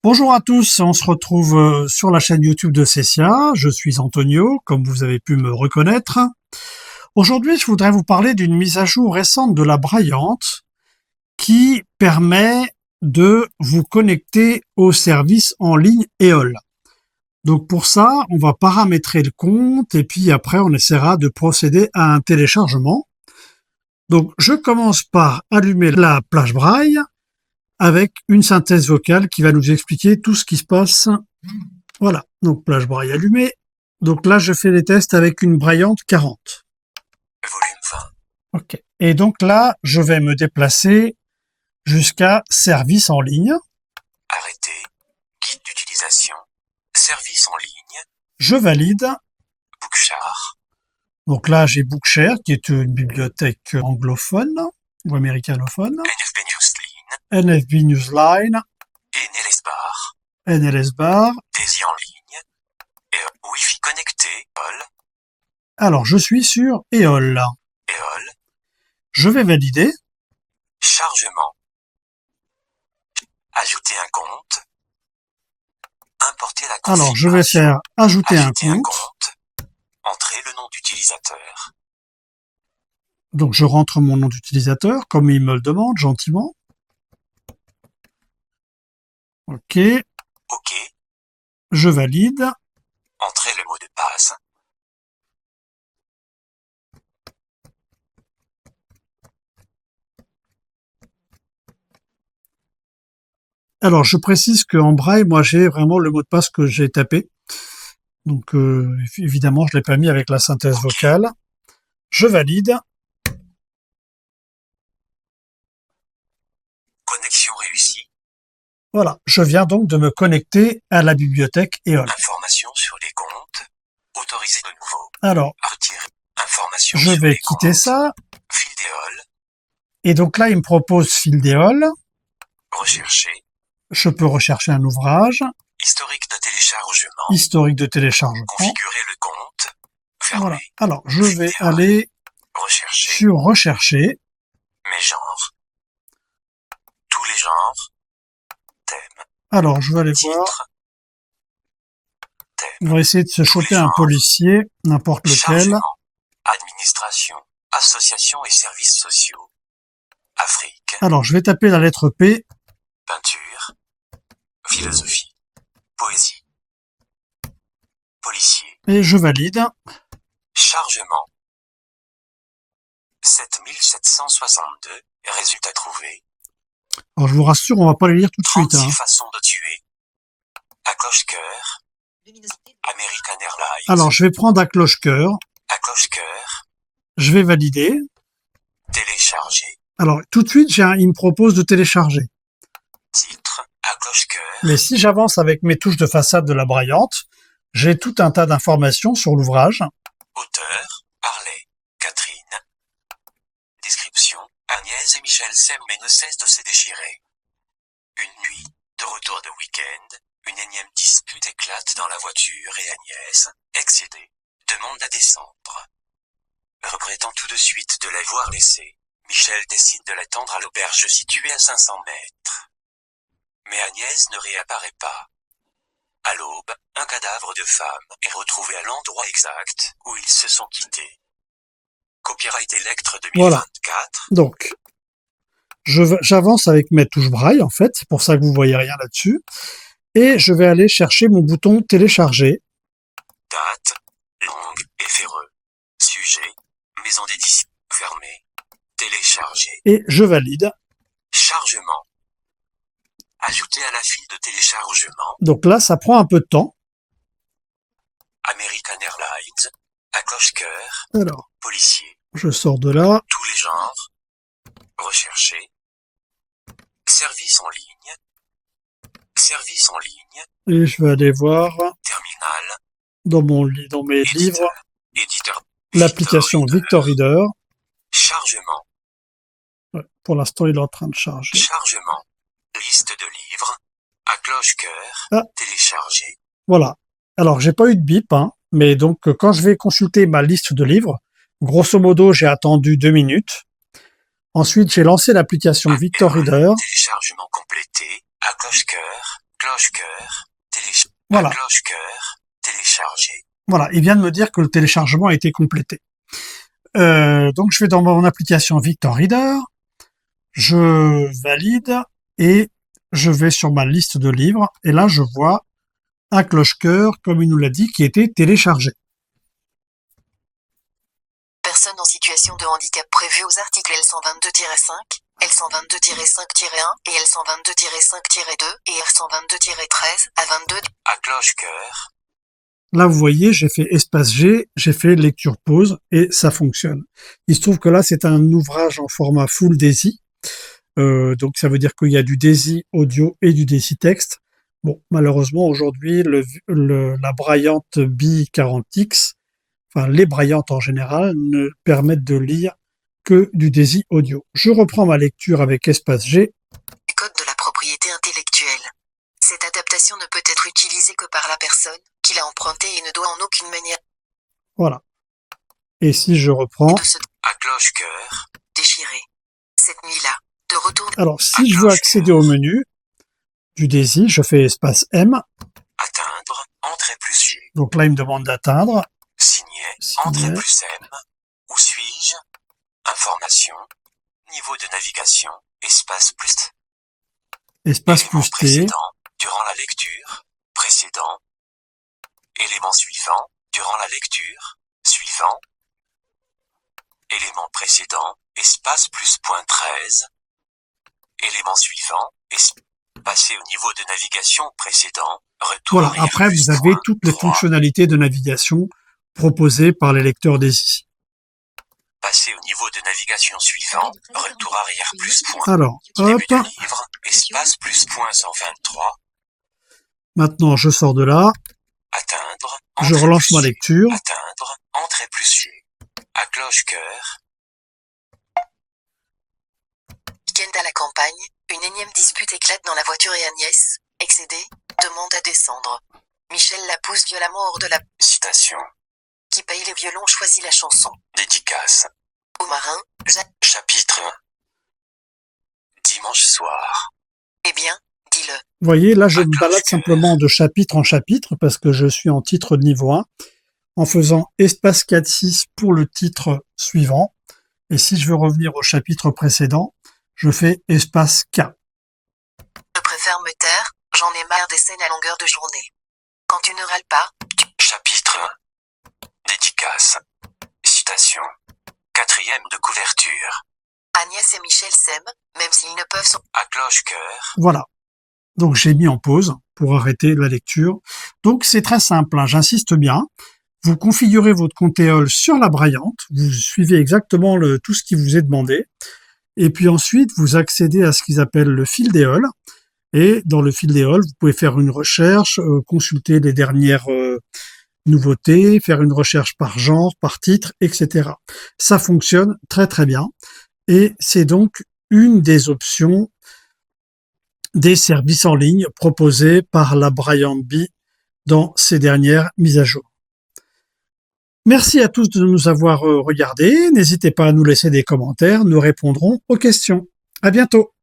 Bonjour à tous, on se retrouve sur la chaîne YouTube de Cessia. Je suis Antonio, comme vous avez pu me reconnaître. Aujourd'hui, je voudrais vous parler d'une mise à jour récente de la Braillante qui permet de vous connecter au service en ligne EOL. Donc pour ça, on va paramétrer le compte et puis après, on essaiera de procéder à un téléchargement. Donc je commence par allumer la plage Braille avec une synthèse vocale qui va nous expliquer tout ce qui se passe. Voilà, donc plage Braille allumée. Donc là, je fais les tests avec une Braillante 40. Volume 20. Ok. Et donc là, je vais me déplacer jusqu'à service en ligne. Arrêté. Guide d'utilisation. Service en ligne. Je valide. Bookshare. Donc là, j'ai Bookshare, qui est une bibliothèque anglophone ou américanophone. NFB Newsline. NFB Newsline, Et NLSbar. NLSbar. Daisy en ligne. Et Wi-Fi connecté. EOL. Alors, je suis sur EOL. EOL. Je vais valider. Chargement. Ajouter un compte. Importer la configuration. Alors, je vais faire ajouter un Ajouter un compte. compte. Entrer le nom d'utilisateur. Donc, je rentre mon nom d'utilisateur, comme il me le demande, gentiment. OK. OK. Je valide. Entrer le mot de passe. Alors, je précise qu'en braille, moi, j'ai vraiment le mot de passe que j'ai tapé. Donc, évidemment, je l'ai pas mis avec la synthèse vocale. Je valide. Connexion réussie. Voilà. Je viens donc de me connecter à la bibliothèque EOL. Information sur les comptes. Autoriser de nouveau. Alors, Retirer. Information je sur vais les quitter comptes. ça. Fil d'EOL. Et donc là, il me propose fil d'EOL. Rechercher. Je peux rechercher un ouvrage. Historique de téléchargement. Historique de téléchargement. Configurer le compte. Fermer. Voilà. Alors, je vais aller Rechercher. sur rechercher. Mes genres. Tous les genres. Thème. Alors, je vais aller voir. Titre. Thème. On va essayer de se choper un policier, n'importe lequel. Chargement. Administration. Associations et services sociaux. Afrique. Alors, je vais taper la lettre P. Peinture. Philosophie. Poésie. Policier. Et je valide. Chargement. 7762. Résultat trouvé. Alors, je vous rassure, on va pas les lire tout de suite. 36 façons de tuer. À cloche-cœur. American Airlines. Alors, je vais prendre à cloche-cœur. À cloche-cœur. Je vais valider. Télécharger. Alors, tout de suite, il me propose de télécharger. Titre. À cloche-cœur. Mais si j'avance avec mes touches de façade de la Braillante, j'ai tout un tas d'informations sur l'ouvrage. Auteur. Harley. Catherine. Description. Agnès et Michel s'aiment mais ne cessent de se déchirer. Une nuit, de retour de week-end, une énième dispute éclate dans la voiture et Agnès, excédée, demande à descendre. Regrettant tout de suite de l'avoir laissée, Michel décide de l'attendre à l'auberge située à 500 mètres. Mais Agnès ne réapparaît pas. À l'aube, un cadavre de femme est retrouvé à l'endroit exact où ils se sont quittés. Copyright Electre 2024. Voilà. Donc, j'avance avec mes touches Braille, en fait. C'est pour ça que vous voyez rien là-dessus. Et je vais aller chercher mon bouton télécharger. Date, langue et ferreux. Sujet, maison d'édition, fermée. Télécharger. Et je valide. Chargement. Ajouter à la file de téléchargement. Donc là, ça prend un peu de temps. American Airlines. À cloche-cœur. Alors, Policier. je sors de là. Tous les genres. Rechercher. Service en ligne. Service en ligne. Et je vais aller voir Terminal. dans mes livres Éditeur. l'application Victor Reader. Chargement. Ouais, pour l'instant, il est en train de charger. Chargement. Liste de livres. À cloche-cœur. Ah. Télécharger. Voilà. Alors, j'ai pas eu de bip, hein, mais donc quand je vais consulter ma liste de livres, grosso modo, j'ai attendu 2 minutes. Ensuite, j'ai lancé l'application Victor Reader. Téléchargement complété. À cloche-cœur. cloche-cœur, Voilà. cloche-cœur, téléchargé. Voilà, il vient de me dire que le téléchargement a été complété. Donc je vais dans mon application Victor Reader, je valide et je vais sur ma liste de livres et là je vois un cloche-cœur, comme il nous l'a dit, qui était téléchargé. Personnes en situation de handicap prévues aux articles L122-5, L122-5-1 et L122-5-2 et R122-13 à 22. À cloche-cœur, Là, vous voyez, j'ai fait espace G, j'ai fait lecture pause et ça fonctionne. Il se trouve que là, c'est un ouvrage en format full DAISY. Donc, ça veut dire qu'il y a du DAISY audio et du DAISY texte. Bon, malheureusement, aujourd'hui, la braillante B40X, enfin, les braillantes en général, ne permettent de lire que du DAISY audio. Je reprends ma lecture avec espace G. Code de la propriété intellectuelle. Cette adaptation ne peut être utilisée que par la personne qui l'a empruntée et ne doit en aucune manière Voilà. Et si je reprends, de se à cloche-cœur, déchirer. Cette nuit-là, de retour. alors si je veux accéder au menu du DAISY, je fais espace M. atteindre, entrée plus G, Donc là, il me demande d'atteindre. signer, entrée plus M, où suis-je, information, niveau de navigation, espace plus T, Espace élément plus T. précédent, durant la lecture, précédent, élément suivant, durant la lecture, suivant, élément précédent, espace plus point 13, élément suivant, passer au niveau de navigation précédent, retour Voilà, arrière après, plus vous avez point toutes les 3. fonctionnalités de navigation proposées par les lecteurs DAISY. Passer au niveau de navigation suivant, retour arrière plus point. Alors, hop, Début du livre, espace plus point 123, maintenant je sors de là, atteindre, je entrée relance plus ma G, lecture. atteindre, entrée plus G, à cloche-cœur, Week-end à la campagne, une énième dispute éclate dans la voiture et Agnès, excédée, demande à descendre. Michel la pousse violemment hors de la... citation, Qui paye les violons choisit la chanson. dédicace, Au marin, chapitre 1, dimanche soir, Eh bien, dis-le. Vous voyez, là, je À me balade cloche-cœur. simplement de chapitre en chapitre parce que je suis en titre de niveau 1 en faisant espace 4-6 pour le titre suivant. Et si je veux revenir au chapitre précédent, je fais espace K. Je préfère me taire, j'en ai marre des scènes à longueur de journée. Quand tu ne râles pas, chapitre 1, dédicace, citation, 4e de couverture, Agnès et Michel s'aiment, même s'ils ne peuvent... à cloche-cœur, Voilà. Donc j'ai mis en pause pour arrêter la lecture. Donc c'est très simple, hein, j'insiste bien. Vous configurez votre compte EOL sur la braillante, vous suivez exactement tout ce qui vous est demandé, et puis ensuite vous accédez à ce qu'ils appellent le fil d'EOL, et dans le fil d'EOL, vous pouvez faire une recherche, consulter les dernières nouveautés, faire une recherche par genre, par titre, etc. Ça fonctionne très très bien, et c'est donc une des options des services en ligne proposés par la Braillant Bee dans ces dernières mises à jour. Merci à tous de nous avoir regardés. N'hésitez pas à nous laisser des commentaires. Nous répondrons aux questions. À bientôt.